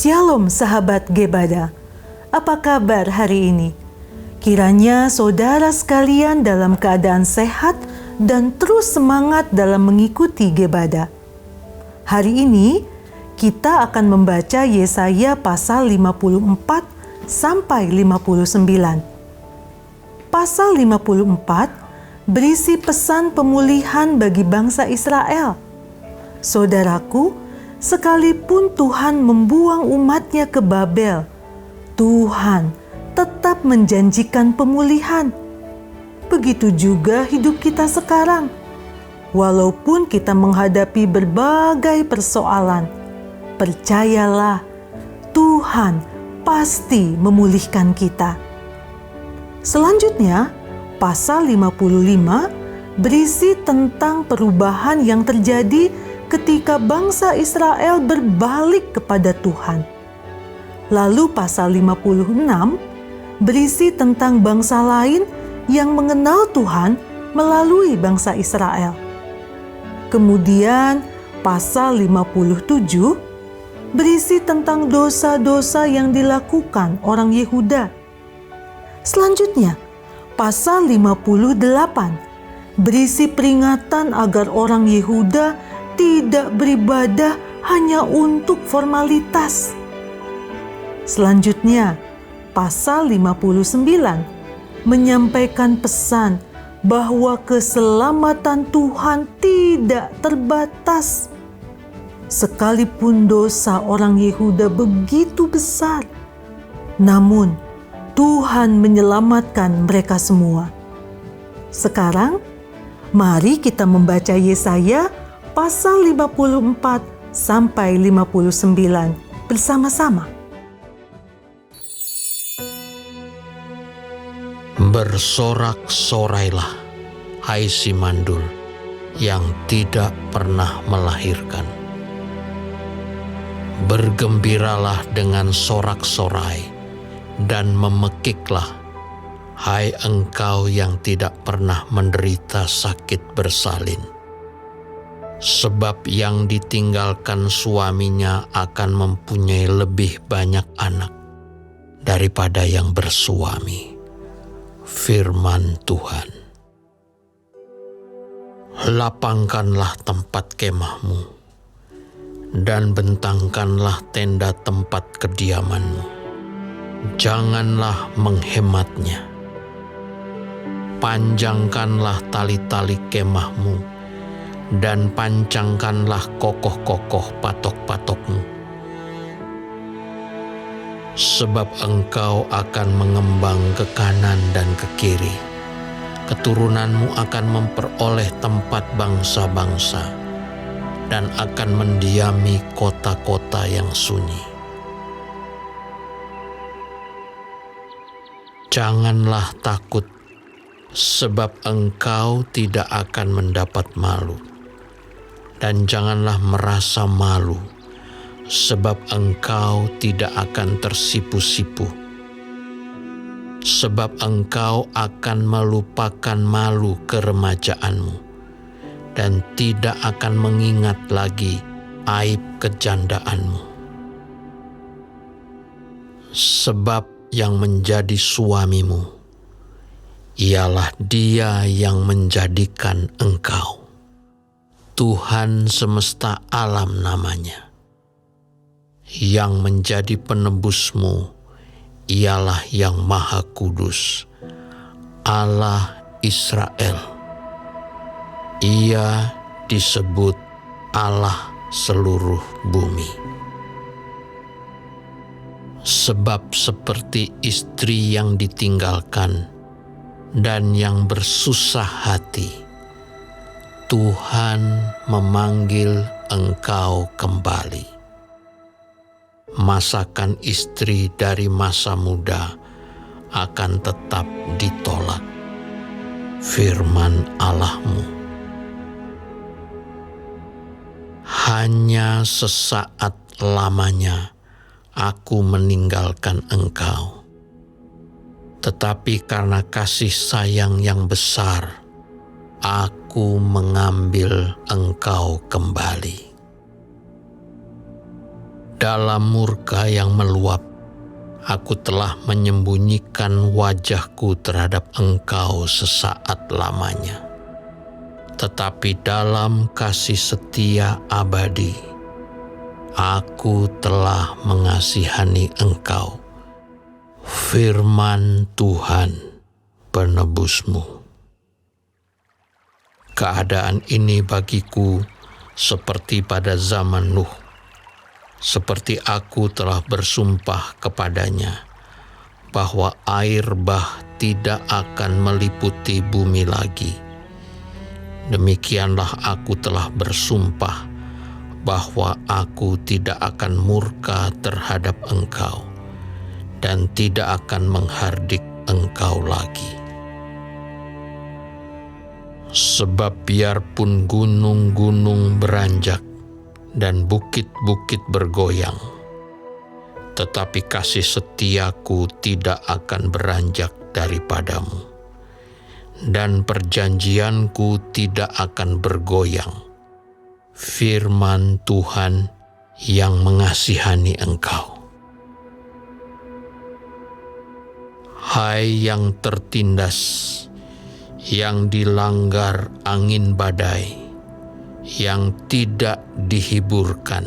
Shalom sahabat Gebada, apa kabar hari ini? Kiranya saudara sekalian dalam keadaan sehat dan terus semangat dalam mengikuti Gebada. Hari ini kita akan membaca Yesaya pasal 54 sampai 59. Pasal 54 berisi pesan pemulihan bagi bangsa Israel. Saudaraku, sekalipun Tuhan membuang umatnya ke Babel, Tuhan tetap menjanjikan pemulihan. Begitu juga hidup kita sekarang. Walaupun kita menghadapi berbagai persoalan, percayalah, Tuhan pasti memulihkan kita. Selanjutnya, pasal 55 berisi tentang perubahan yang terjadi ketika bangsa Israel berbalik kepada Tuhan. Lalu pasal 56 berisi tentang bangsa lain yang mengenal Tuhan melalui bangsa Israel. Kemudian pasal 57 berisi tentang dosa-dosa yang dilakukan orang Yehuda. Selanjutnya, pasal 58 berisi peringatan agar orang Yehuda tidak beribadah hanya untuk formalitas. Selanjutnya, pasal 59 menyampaikan pesan bahwa keselamatan Tuhan tidak terbatas. Sekalipun dosa orang Yehuda begitu besar, namun Tuhan menyelamatkan mereka semua. Sekarang, mari kita membaca Yesaya pasal 54 sampai 59 bersama-sama. Bersorak-sorailah, hai si mandul yang tidak pernah melahirkan. Bergembiralah dengan sorak-sorai dan memekiklah, hai engkau yang tidak pernah menderita sakit bersalin. Sebab yang ditinggalkan suaminya akan mempunyai lebih banyak anak daripada yang bersuami. Firman Tuhan. Lapangkanlah tempat kemahmu dan bentangkanlah tenda tempat kediamanmu. Janganlah menghematnya. Panjangkanlah tali-tali kemahmu dan pancangkanlah kokoh-kokoh patok-patokmu. Sebab engkau akan mengembang ke kanan dan ke kiri. Keturunanmu akan memperoleh tempat bangsa-bangsa dan akan mendiami kota-kota yang sunyi. Janganlah takut, sebab engkau tidak akan mendapat malu. Dan janganlah merasa malu, sebab engkau tidak akan tersipu-sipu. Sebab engkau akan melupakan malu keremajaanmu dan tidak akan mengingat lagi aib kejandaanmu. Sebab yang menjadi suamimu ialah Dia yang menjadikan engkau. Tuhan semesta alam namanya. Yang menjadi penebusmu ialah Yang Maha Kudus, Allah Israel. Ia disebut Allah seluruh bumi. Sebab seperti istri yang ditinggalkan dan yang bersusah hati, Tuhan memanggil engkau kembali. Masakan istri dari masa muda akan tetap ditolak. Firman Allahmu. Hanya sesaat lamanya aku meninggalkan engkau. Tetapi karena kasih sayang yang besar, aku mengambil engkau kembali. Dalam murka yang meluap, aku telah menyembunyikan wajahku terhadap Engkau sesaat lamanya. Tetapi dalam kasih setia abadi, aku telah mengasihani Engkau, firman Tuhan penebusmu. Keadaan ini bagiku seperti pada zaman Nuh, seperti aku telah bersumpah kepadanya bahwa air bah tidak akan meliputi bumi lagi. Demikianlah aku telah bersumpah bahwa aku tidak akan murka terhadap engkau dan tidak akan menghardik engkau lagi. Sebab biarpun gunung-gunung beranjak dan bukit-bukit bergoyang, tetapi kasih setiaku tidak akan beranjak daripadamu, dan perjanjianku tidak akan bergoyang, firman Tuhan yang mengasihani engkau. Hai yang tertindas, yang dilanggar angin badai, yang tidak dihiburkan.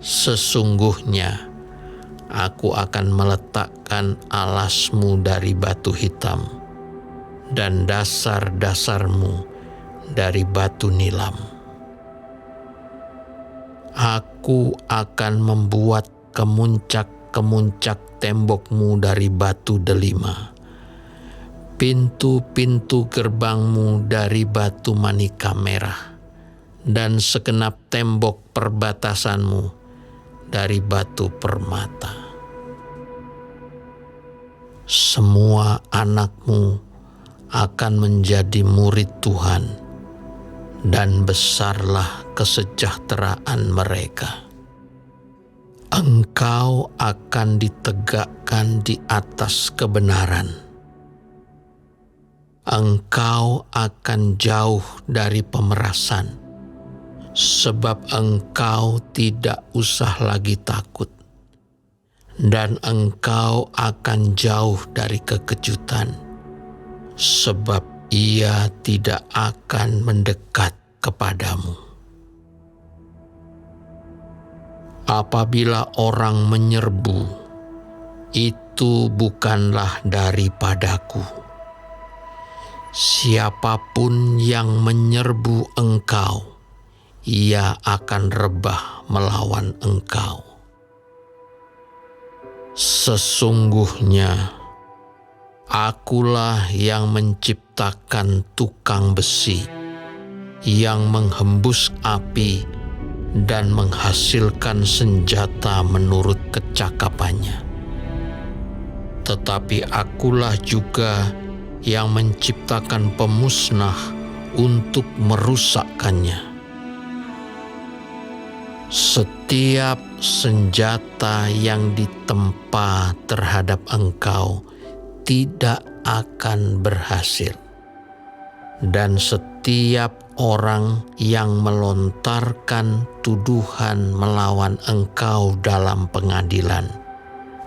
Sesungguhnya aku akan meletakkan alasmu dari batu hitam dan dasar-dasarmu dari batu nilam. Aku akan membuat kemuncak-kemuncak tembokmu dari batu delima, pintu-pintu gerbangmu dari batu manika merah, dan segenap tembok perbatasanmu dari batu permata. Semua anakmu akan menjadi murid Tuhan, dan besarlah kesejahteraan mereka. Engkau akan ditegakkan di atas kebenaran. Engkau akan jauh dari pemerasan, sebab engkau tidak usah lagi takut, dan engkau akan jauh dari kekejutan, sebab ia tidak akan mendekat kepadamu. Apabila orang menyerbu, itu bukanlah daripadaku. Siapapun yang menyerbu engkau, ia akan rebah melawan engkau. Sesungguhnya akulah yang menciptakan tukang besi, yang menghembus api dan menghasilkan senjata menurut kecakapannya. Tetapi akulah juga yang menciptakan pemusnah untuk merusakkannya. Setiap senjata yang ditempa terhadap engkau tidak akan berhasil, dan setiap orang yang melontarkan tuduhan melawan engkau dalam pengadilan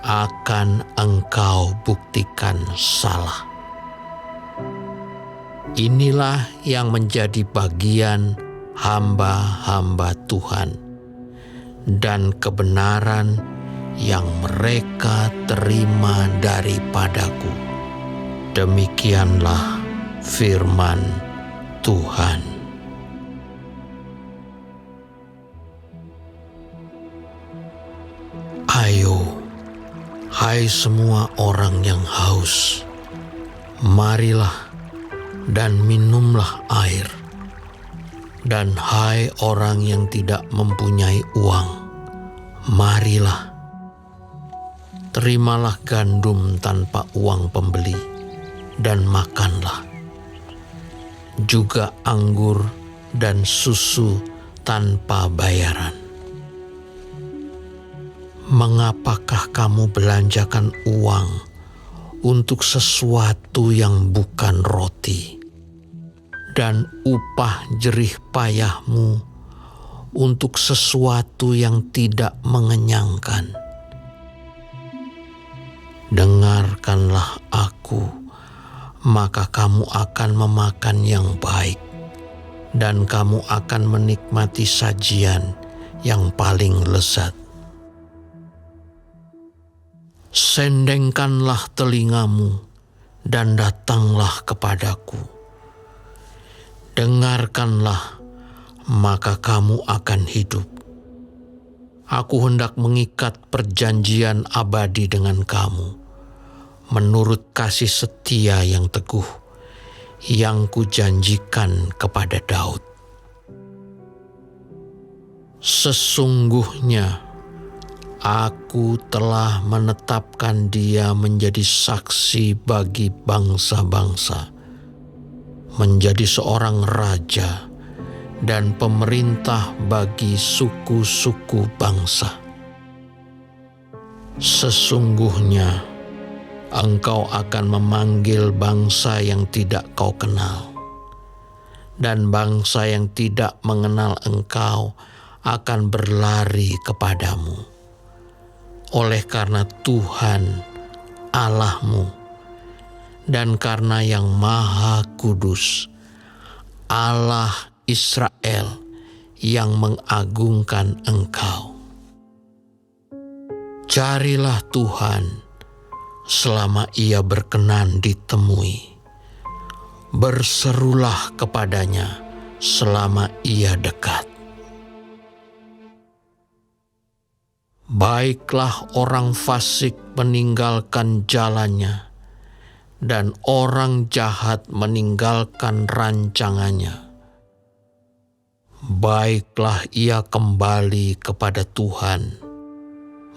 akan engkau buktikan salah. Inilah yang menjadi bagian hamba-hamba Tuhan, dan kebenaran yang mereka terima daripadaku. Demikianlah firman Tuhan. Ayo, hai semua orang yang haus, marilah dan minumlah air. Dan hai orang yang tidak mempunyai uang, marilah, terimalah gandum tanpa uang pembeli, dan makanlah. Juga anggur dan susu tanpa bayaran. Mengapakah kamu belanjakan uang untuk sesuatu yang bukan roti, dan upah jerih payahmu untuk sesuatu yang tidak mengenyangkan. Dengarkanlah aku, maka kamu akan memakan yang baik, dan kamu akan menikmati sajian yang paling lezat. Sendengkanlah telingamu dan datanglah kepadaku. Dengarkanlah, maka kamu akan hidup. Aku hendak mengikat perjanjian abadi dengan kamu, menurut kasih setia yang teguh, yang kujanjikan kepada Daud. Sesungguhnya, aku telah menetapkan dia menjadi saksi bagi bangsa-bangsa, menjadi seorang raja dan pemerintah bagi suku-suku bangsa. Sesungguhnya, engkau akan memanggil bangsa yang tidak kau kenal, dan bangsa yang tidak mengenal engkau akan berlari kepadamu. Oleh karena Tuhan Allahmu, dan karena Yang Maha Kudus, Allah Israel yang mengagungkan engkau. Carilah Tuhan selama Ia berkenan ditemui. Berserulah kepadanya selama Ia dekat. Baiklah orang fasik meninggalkan jalannya, dan orang jahat meninggalkan rancangannya. Baiklah ia kembali kepada Tuhan,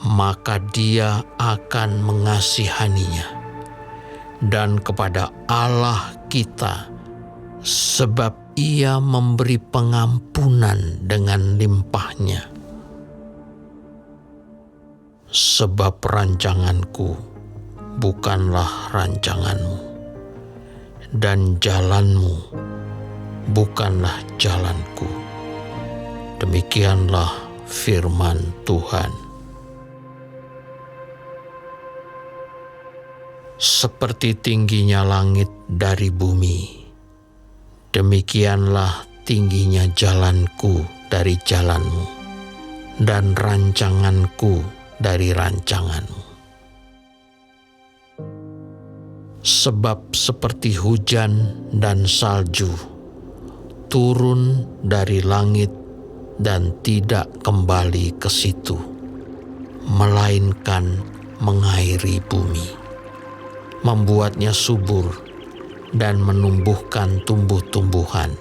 maka Dia akan mengasihaninya, dan kepada Allah kita, sebab Ia memberi pengampunan dengan limpahnya. Sebab rancanganku bukanlah rancanganmu, dan jalanmu bukanlah jalanku. Demikianlah firman Tuhan. Seperti tingginya langit dari bumi, demikianlah tingginya jalanku dari jalanmu, dan rancanganku dari rancanganmu. Sebab seperti hujan dan salju turun dari langit dan tidak kembali ke situ, melainkan mengairi bumi, membuatnya subur dan menumbuhkan tumbuh-tumbuhan,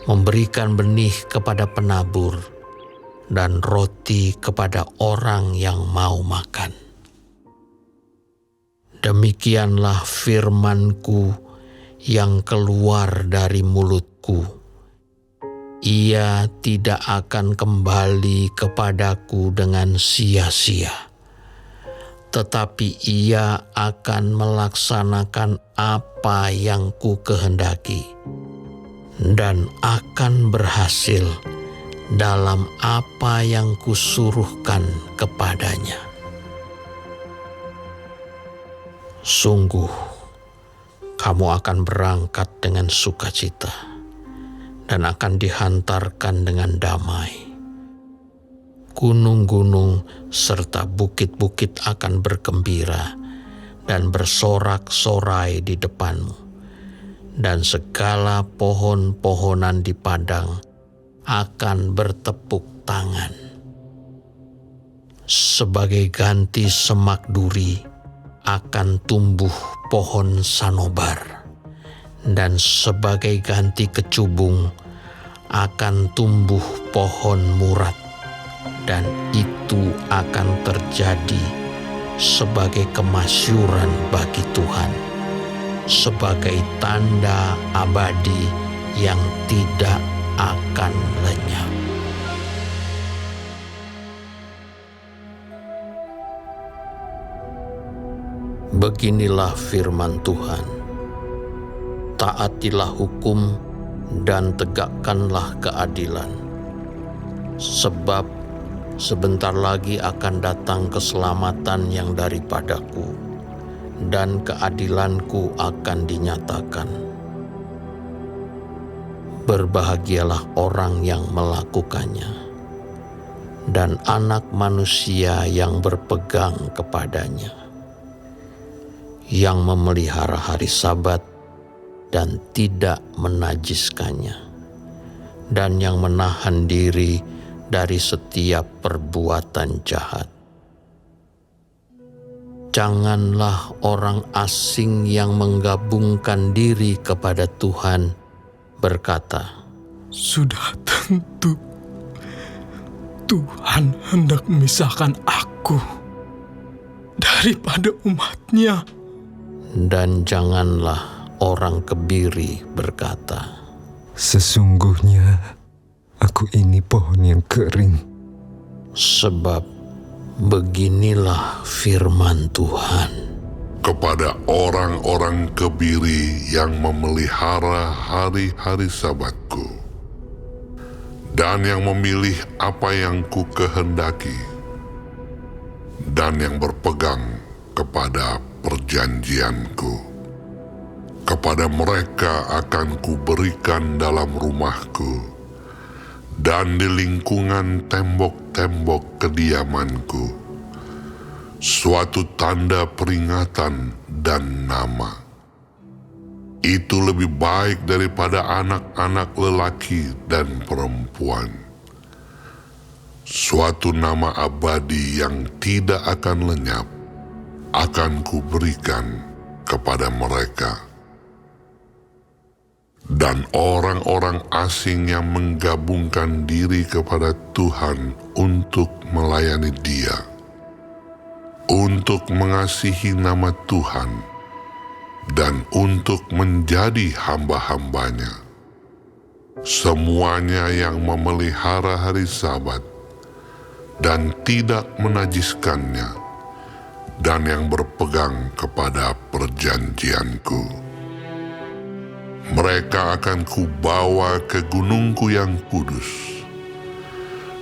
memberikan benih kepada penabur dan roti kepada orang yang mau makan. Demikianlah firman-Ku yang keluar dari mulut-Ku. Ia tidak akan kembali kepadaku dengan sia-sia, tetapi ia akan melaksanakan apa yang Ku kehendaki, dan akan berhasil dalam apa yang Kusuruhkan kepadanya. Sungguh, kamu akan berangkat dengan sukacita, dan akan dihantarkan dengan damai. Gunung-gunung serta bukit-bukit akan bergembira dan bersorak-sorai di depanmu, dan segala pohon-pohonan di padang akan bertepuk tangan. Sebagai ganti semak duri akan tumbuh pohon sanobar, dan sebagai ganti kecubung akan tumbuh pohon murat, dan itu akan terjadi sebagai kemasyuran bagi Tuhan, sebagai tanda abadi yang tidak akan lenyap. Beginilah firman Tuhan. Taatilah hukum dan tegakkanlah keadilan. Sebab sebentar lagi akan datang keselamatan yang daripadaku, dan keadilanku akan dinyatakan. Berbahagialah orang yang melakukannya, dan anak manusia yang berpegang kepadanya, yang memelihara hari Sabat dan tidak menajiskannya, dan yang menahan diri dari setiap perbuatan jahat. Janganlah orang asing yang menggabungkan diri kepada Tuhan berkata, Sudah tentu Tuhan hendak memisahkan aku daripada umat-Nya. dan janganlah orang kebiri berkata, Sesungguhnya aku ini pohon yang kering. sebab beginilah firman Tuhan. Kepada orang-orang kebiri yang memelihara hari-hari Sabatku, dan yang memilih apa yang ku kehendaki, dan yang berpegang kepada perjanjianku. Kepada mereka akan kuberikan dalam rumahku, dan di lingkungan tembok-tembok kediamanku, suatu tanda peringatan dan nama. Itu lebih baik daripada anak-anak lelaki dan perempuan. Suatu nama abadi yang tidak akan lenyap akan kuberikan kepada mereka. Dan orang-orang asing yang menggabungkan diri kepada Tuhan untuk melayani Dia, untuk mengasihi nama Tuhan, dan untuk menjadi hamba-hambanya. Semuanya yang memelihara hari Sabat dan tidak menajiskannya, dan yang berpegang kepada perjanjianku. Mereka akan kubawa ke gunungku yang kudus,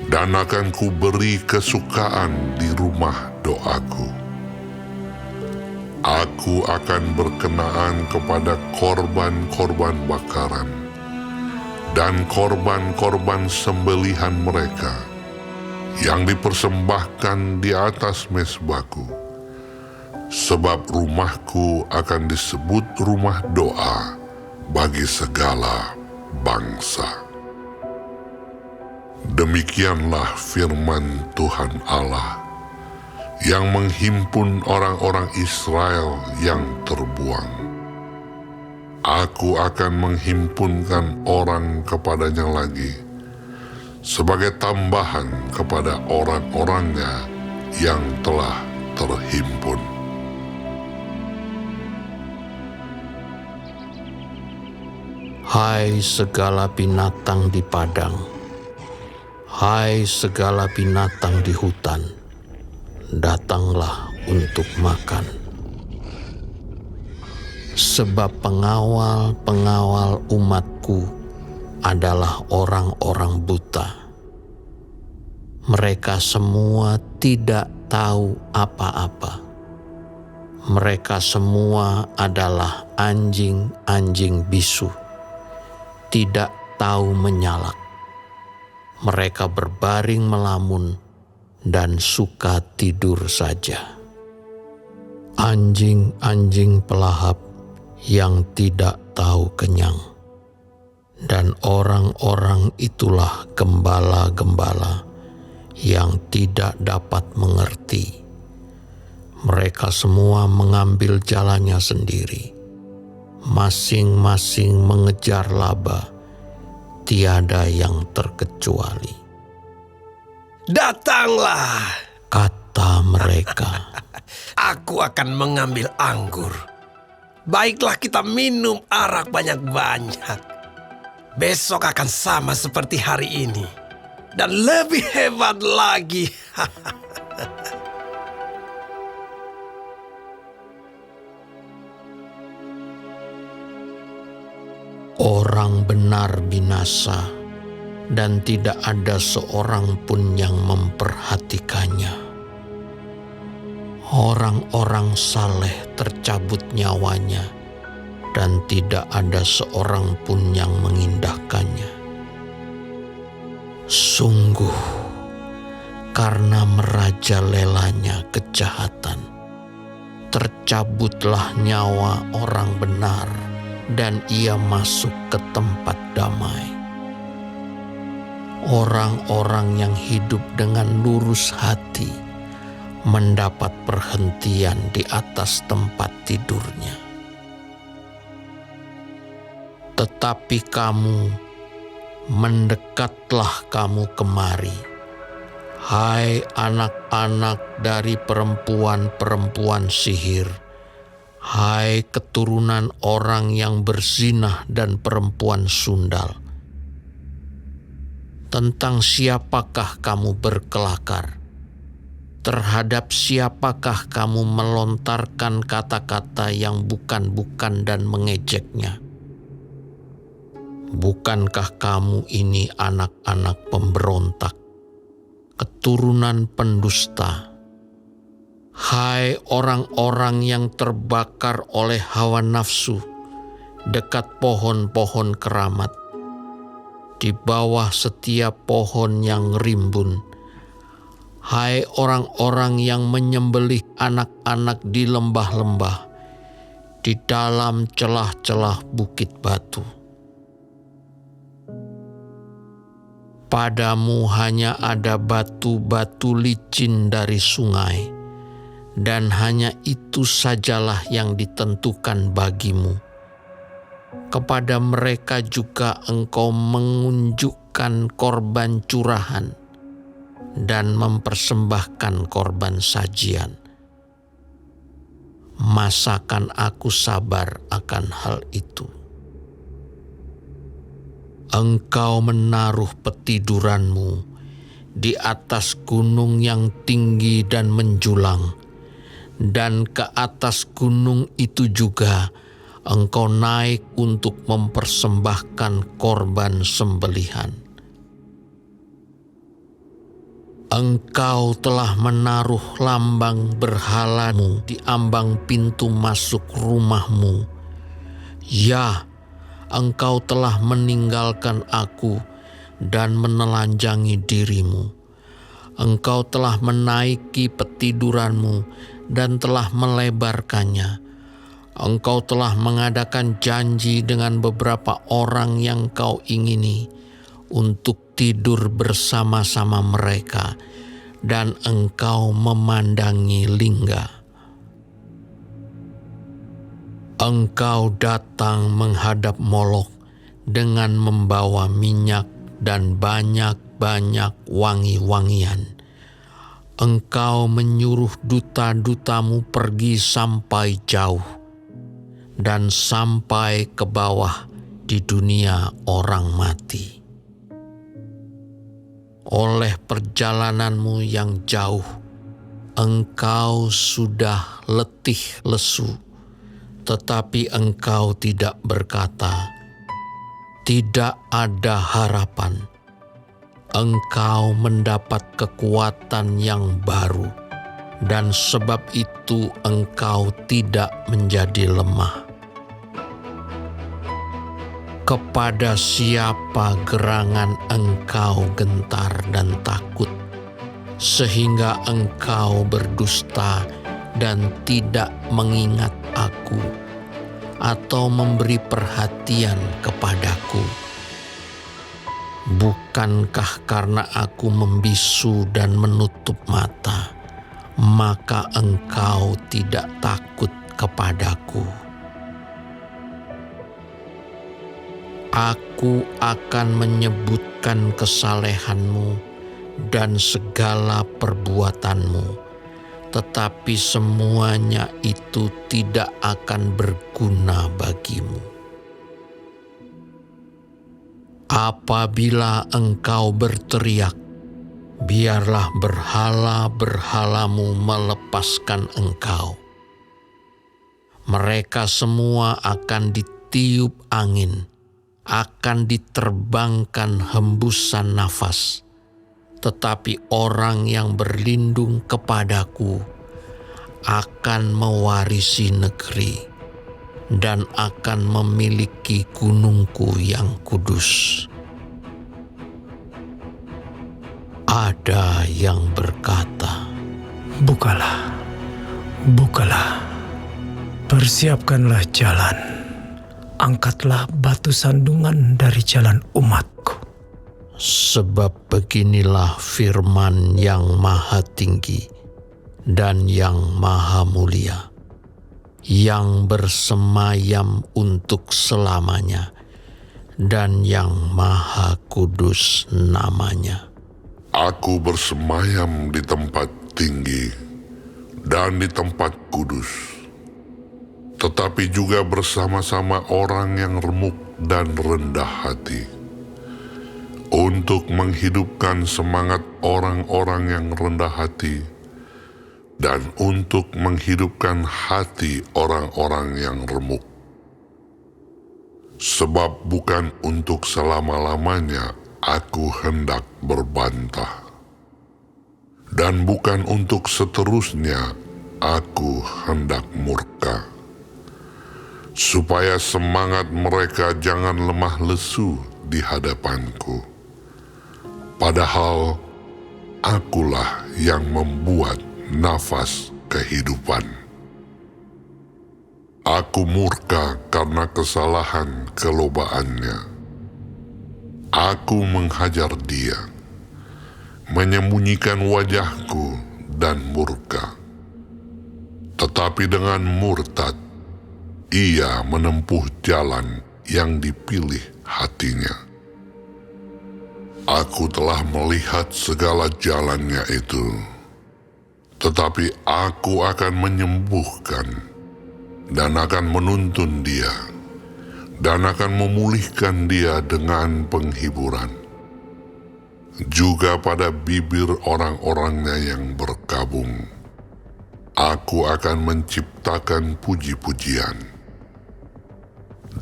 dan akan kuberi kesukaan di rumah doaku. Aku akan berkenaan kepada korban-korban bakaran dan korban-korban sembelihan mereka yang dipersembahkan di atas mezbahku, sebab rumahku akan disebut rumah doa bagi segala bangsa. Demikianlah firman Tuhan Allah yang menghimpun orang-orang Israel yang terbuang. Aku akan menghimpunkan orang kepadanya lagi, sebagai tambahan kepada orang-orangnya yang telah terhimpun. Hai segala binatang di padang, hai segala binatang di hutan, datanglah untuk makan. Sebab pengawal-pengawal umatku adalah orang-orang buta. Mereka semua tidak tahu apa-apa. Mereka semua adalah anjing-anjing bisu, tidak tahu menyalak. Mereka berbaring melamun dan suka tidur saja. Anjing-anjing pelahap yang tidak tahu kenyang, dan orang-orang itulah gembala-gembala yang tidak dapat mengerti. Mereka semua mengambil jalannya sendiri, masing-masing mengejar laba, tiada yang terkecuali. Datanglah, Kata mereka, aku akan mengambil anggur. Baiklah kita minum arak banyak-banyak. Besok akan sama seperti hari ini, dan lebih hebat lagi. orang benar binasa dan tidak ada seorang pun yang memperhatikannya. Orang-orang saleh tercabut nyawanya, dan tidak ada seorang pun yang mengindahkannya. Sungguh, karena merajalelanya kejahatan, tercabutlah nyawa orang benar, dan ia masuk ke tempat damai. Orang-orang yang hidup dengan lurus hati mendapat perhentian di atas tempat tidurnya. Tetapi kamu, mendekatlah kamu kemari, hai anak-anak dari perempuan-perempuan sihir, hai keturunan orang yang berzinah dan perempuan sundal. Tentang siapakah kamu berkelakar? Terhadap siapakah kamu melontarkan kata-kata yang bukan-bukan dan mengejeknya? Bukankah kamu ini anak-anak pemberontak, keturunan pendusta? Hai orang-orang yang terbakar oleh hawa nafsu dekat pohon-pohon keramat, di bawah setiap pohon yang rimbun. Hai orang-orang yang menyembelih anak-anak di lembah-lembah, di dalam celah-celah bukit batu. Padamu hanya ada batu-batu licin dari sungai, dan hanya itu sajalah yang ditentukan bagimu. Kepada mereka juga engkau mengunjukkan korban curahan dan mempersembahkan korban sajian. Masakan aku sabar akan hal itu? Engkau menaruh petiduranmu di atas gunung yang tinggi dan menjulang, dan ke atas gunung itu juga engkau naik untuk mempersembahkan korban sembelihan. Engkau telah menaruh lambang berhalamu di ambang pintu masuk rumahmu. Ya, engkau telah meninggalkan aku dan menelanjangi dirimu. Engkau telah menaiki petiduranmu dan telah melebarkannya. Engkau telah mengadakan janji dengan beberapa orang yang kau ingini untuk tidur bersama-sama mereka, dan engkau memandangi lingga. Engkau datang menghadap Molok dengan membawa minyak dan banyak-banyak wangi-wangian. Engkau menyuruh duta-dutamu pergi sampai jauh dan sampai ke bawah di dunia orang mati. Oleh perjalananmu yang jauh, engkau sudah letih lesu, tetapi engkau tidak berkata, "Tidak ada harapan." Engkau mendapat kekuatan yang baru, dan sebab itu engkau tidak menjadi lemah. Kepada siapa gerangan engkau gentar dan takut, sehingga engkau berdusta dan tidak mengingat aku, atau memberi perhatian kepadaku? Bukankah karena aku membisu dan menutup mata, maka engkau tidak takut kepadaku? Aku akan menyebutkan kesalehanmu dan segala perbuatanmu, tetapi semuanya itu tidak akan berguna bagimu. Apabila engkau berteriak, biarlah berhala-berhalamu melepaskan engkau. Mereka semua akan ditiup angin, akan diterbangkan hembusan nafas, tetapi orang yang berlindung kepadaku akan mewarisi negeri dan akan memiliki gunungku yang kudus. Ada yang berkata, Bukalah, bukalah, persiapkanlah jalan, angkatlah batu sandungan dari jalan umatku. sebab beginilah firman yang maha tinggi dan yang maha mulia, yang bersemayam untuk selamanya, dan yang maha kudus namanya. Aku bersemayam di tempat tinggi dan di tempat kudus, tetapi juga bersama-sama orang yang remuk dan rendah hati, untuk menghidupkan semangat orang-orang yang rendah hati dan untuk menghidupkan hati orang-orang yang remuk. Sebab bukan untuk selama-lamanya aku hendak berbantah, dan bukan untuk seterusnya aku hendak murka, supaya semangat mereka jangan lemah lesu di hadapanku. Padahal akulah yang membuat nafas kehidupan. Aku murka karena kesalahan kelobaannya. Aku menghajar dia, menyembunyikan wajahku dan murka. Tetapi dengan murtad, ia menempuh jalan yang dipilih hatinya. Aku telah melihat segala jalannya itu, tetapi aku akan menyembuhkan dan akan menuntun dia, dan akan memulihkan dia dengan penghiburan. Juga pada bibir orang-orangnya yang berkabung, aku akan menciptakan puji-pujian.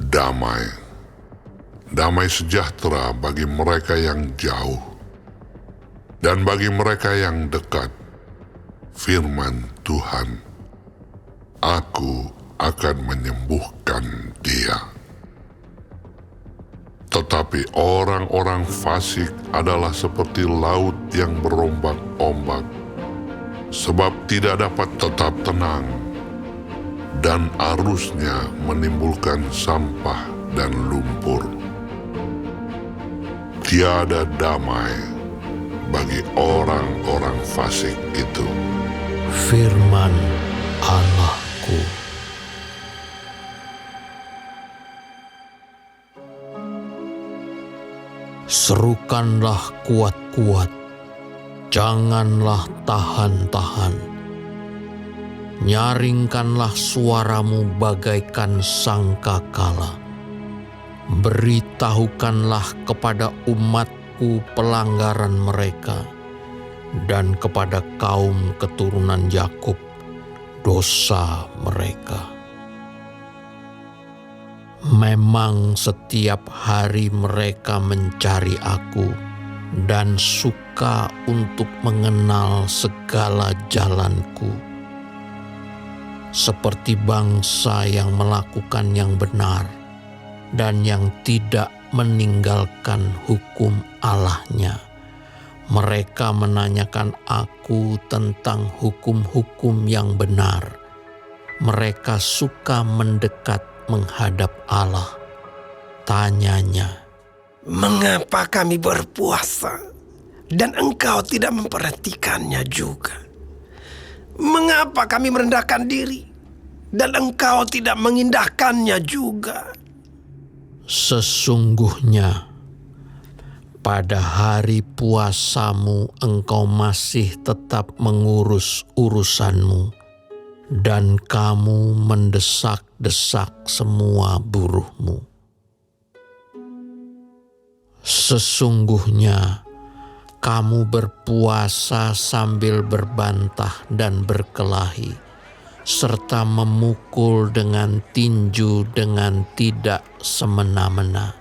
Damai, damai sejahtera bagi mereka yang jauh, dan bagi mereka yang dekat, firman Tuhan, aku akan menyembuhkan dia. Tetapi orang-orang fasik adalah seperti laut yang berombak-ombak, sebab tidak dapat tetap tenang, dan arusnya menimbulkan sampah dan lumpur. Tiada damai bagi orang-orang fasik itu. Firman Allahku. Serukanlah kuat-kuat, janganlah tahan-tahan. Nyaringkanlah suaramu bagaikan sangkakala. Beritahukanlah kepada umatku pelanggaran mereka, dan kepada kaum keturunan Yakub dosa mereka. Memang setiap hari mereka mencari aku dan suka untuk mengenal segala jalanku. Seperti bangsa yang melakukan yang benar dan yang tidak meninggalkan hukum Allahnya. Mereka menanyakan aku tentang hukum-hukum yang benar. Mereka suka mendekat menghadap Allah. Tanyanya, mengapa kami berpuasa dan engkau tidak memperhatikannya juga? Mengapa kami merendahkan diri dan engkau tidak mengindahkannya juga? sesungguhnya pada hari puasamu engkau masih tetap mengurus urusanmu, dan kamu mendesak-desak semua buruhmu. Sesungguhnya kamu berpuasa sambil berbantah dan berkelahi, serta memukul dengan tinju dengan tidak semena-mena.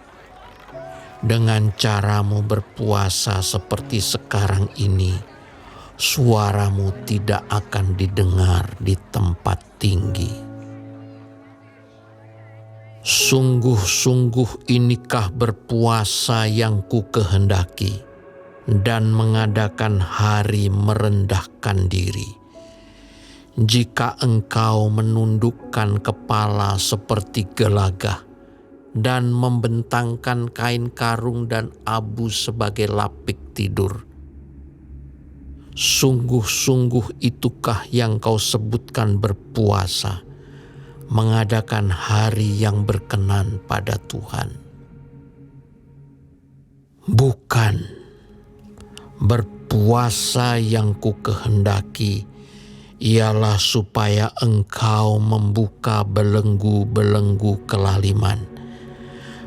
Dengan caramu berpuasa seperti sekarang ini, suaramu tidak akan didengar di tempat tinggi. Sungguh-sungguh inikah berpuasa yang ku kehendaki, dan mengadakan hari merendahkan diri. Jika engkau menundukkan kepala seperti gelagah, dan membentangkan kain karung dan abu sebagai lapik tidur, sungguh-sungguh itukah yang kau sebutkan berpuasa, mengadakan hari yang berkenan pada Tuhan? Bukan, berpuasa yang ku kehendaki ialah supaya engkau membuka belenggu-belenggu kelaliman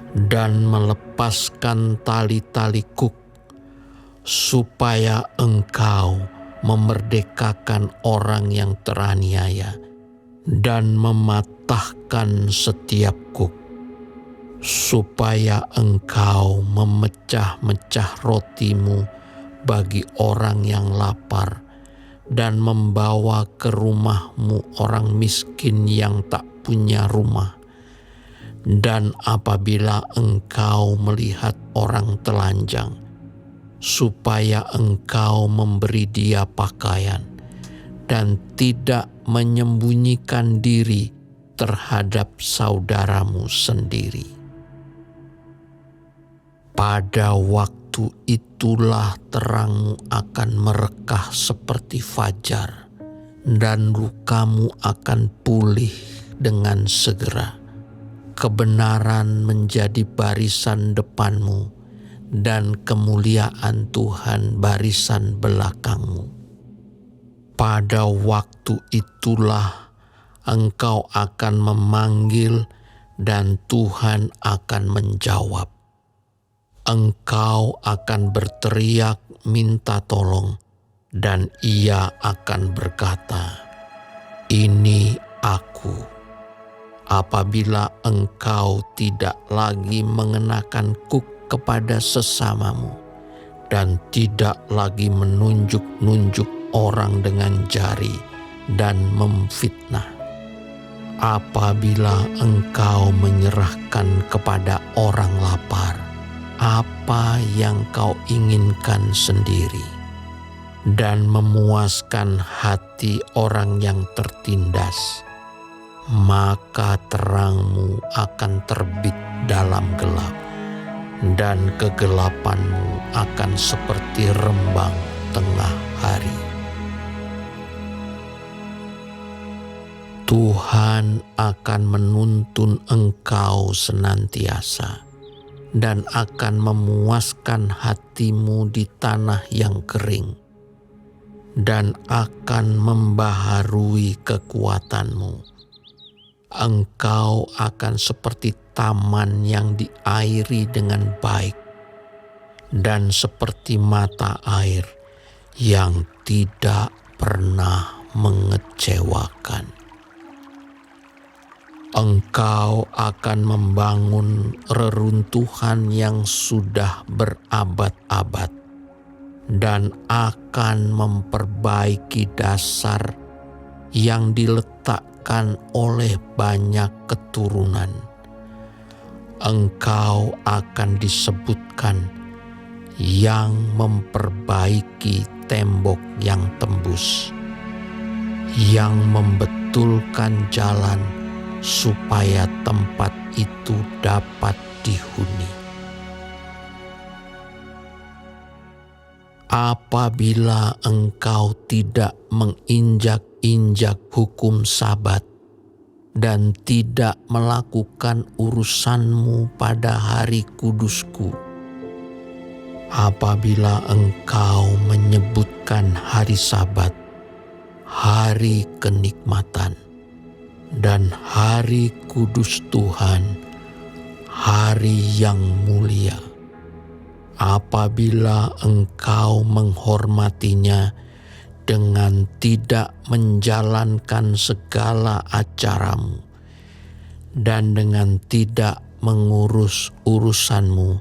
dan melepaskan tali-tali kuk, supaya engkau memerdekakan orang yang teraniaya dan mematahkan setiap kuk, supaya engkau memecah-mecah rotimu bagi orang yang lapar dan membawa ke rumahmu orang miskin yang tak punya rumah. Dan apabila engkau melihat orang telanjang, supaya engkau memberi dia pakaian dan tidak menyembunyikan diri terhadap saudaramu sendiri. Pada waktu itulah terangmu akan merekah seperti fajar, dan lukamu akan pulih dengan segera. Kebenaran menjadi barisan depanmu, dan kemuliaan Tuhan barisan belakangmu. Pada waktu itulah engkau akan memanggil, dan Tuhan akan menjawab. Engkau akan berteriak minta tolong, dan Ia akan berkata, "Ini aku." Apabila engkau tidak lagi mengenakan kuk kepada sesamamu, dan tidak lagi menunjuk-nunjuk orang dengan jari dan memfitnah. Apabila engkau menyerahkan kepada orang lapar apa yang kau inginkan sendiri, dan memuaskan hati orang yang tertindas, maka terangmu akan terbit dalam gelap, dan kegelapanmu akan seperti rembang tengah hari. Tuhan akan menuntun engkau senantiasa, dan akan memuaskan hatimu di tanah yang kering, dan akan membaharui kekuatanmu. Engkau akan seperti taman yang diairi dengan baik, dan seperti mata air yang tidak pernah mengecewakan. Engkau akan membangun reruntuhan yang sudah berabad-abad, dan akan memperbaiki dasar yang diletakkan oleh banyak keturunan. Engkau akan disebutkan yang memperbaiki tembok yang tembus, yang membetulkan jalan supaya tempat itu dapat dihuni. Apabila engkau tidak menginjak-injak hukum Sabat dan tidak melakukan urusanmu pada hari kudusku, apabila engkau menyebutkan hari Sabat, hari kenikmatan, dan hari kudus Tuhan, hari yang mulia, apabila engkau menghormatinya dengan tidak menjalankan segala acaramu, dan dengan tidak mengurus urusanmu,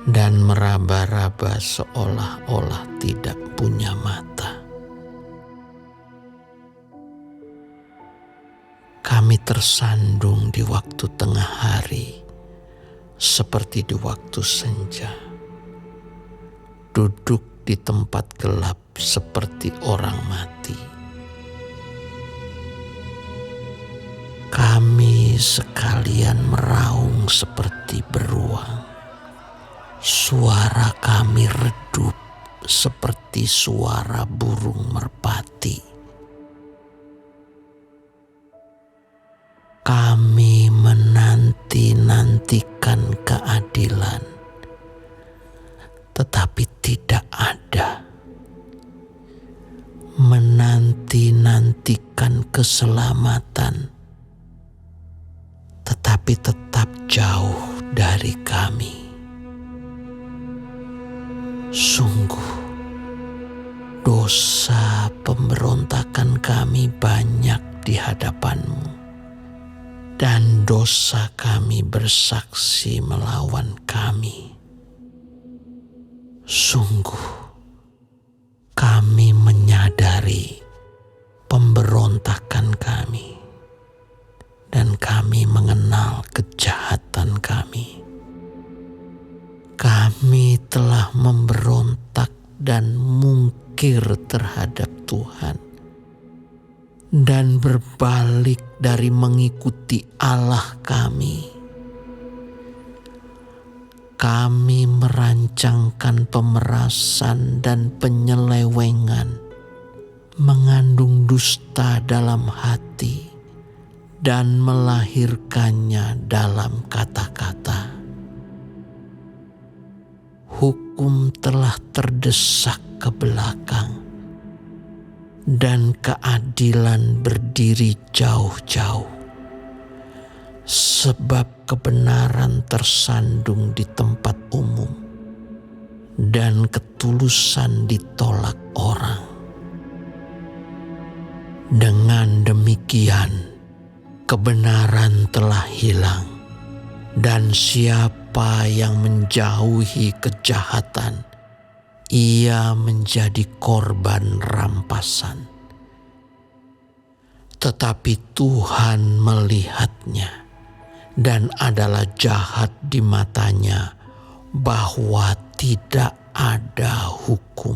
dan meraba-raba seolah-olah tidak punya mata. Kami tersandung di waktu tengah hari, seperti di waktu senja. Duduk di tempat gelap seperti orang mati. Kami sekalian meraung seperti beruang. Suara kami redup seperti suara burung merpati. Kami menanti-nantikan keadilan, tetapi tidak ada. Menanti-nantikan keselamatan, tetapi tetap jauh dari kami. Sungguh, dosa pemberontakan kami banyak di hadapan-Mu, dan dosa kami bersaksi melawan kami. Sungguh, kami menyadari pemberontakan kami, dan kami mengenal kejahatan kami. Kami telah memberontak dan mungkir terhadap Tuhan, dan berbalik dari mengikuti Allah kami. Kami merancangkan pemerasan dan penyelewengan, mengandung dusta dalam hati, dan melahirkannya dalam kata-kata. Hukum telah terdesak ke belakang, dan keadilan berdiri jauh-jauh, sebab kebenaran tersandung di tempat umum, dan ketulusan ditolak orang. Dengan demikian, kebenaran telah hilang, dan siapa yang menjauhi kejahatan, ia menjadi korban rampasan. Tetapi Tuhan melihatnya, dan adalah jahat di matanya bahwa tidak ada hukum.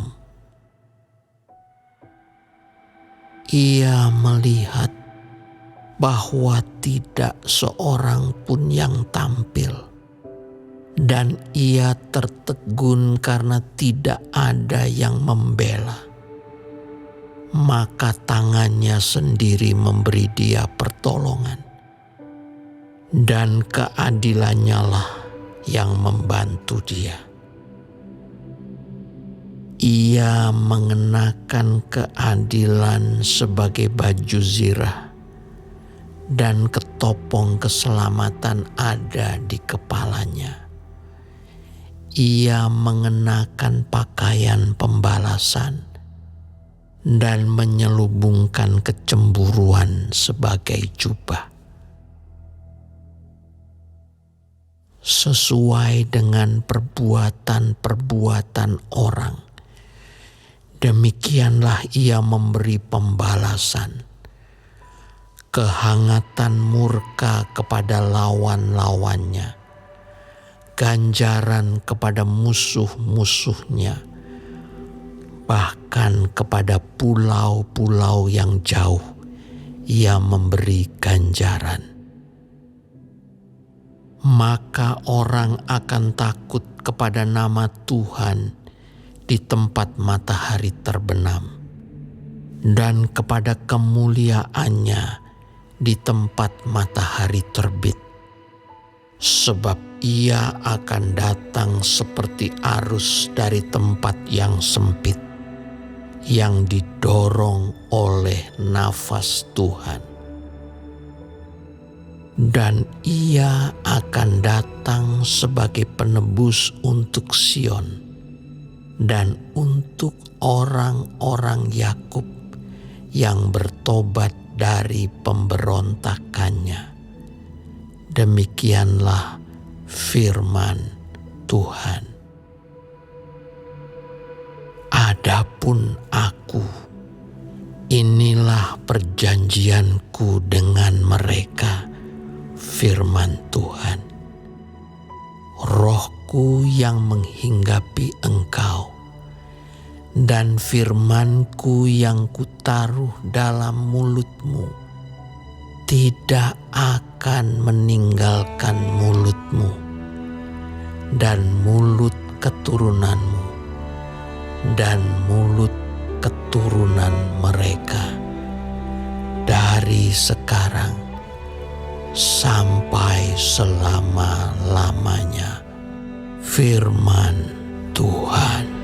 Ia melihat bahwa tidak seorang pun yang tampil, dan ia tertegun karena tidak ada yang membela. Maka tangannya sendiri memberi dia pertolongan, dan keadilannya lah yang membantu dia. Ia mengenakan keadilan sebagai baju zirah, dan ketopong keselamatan ada di kepalanya. Ia mengenakan pakaian pembalasan, dan menyelubungkan kecemburuan sebagai jubah. Sesuai dengan perbuatan-perbuatan orang, demikianlah ia memberi pembalasan. Kehangatan murka kepada lawan-lawannya, ganjaran kepada musuh-musuhnya, bahkan kepada pulau-pulau yang jauh ia memberi ganjaran. Maka orang akan takut kepada nama Tuhan di tempat matahari terbenam, dan kepada kemuliaannya di tempat matahari terbit. Sebab ia akan datang seperti arus dari tempat yang sempit, yang didorong oleh nafas Tuhan. Dan ia akan datang sebagai penebus untuk Sion dan untuk orang-orang Yakub yang bertobat dari pemberontakannya. Demikianlah firman Tuhan. adapun aku, inilah perjanjianku dengan mereka, firman Tuhan. Rohku yang menghinggapi engkau, dan firmanku yang kutaruh dalam mulutmu, tidak akan meninggalkan mulutmu dan mulut keturunanmu dan mulut keturunan mereka dari sekarang sampai selama-lamanya, firman Tuhan.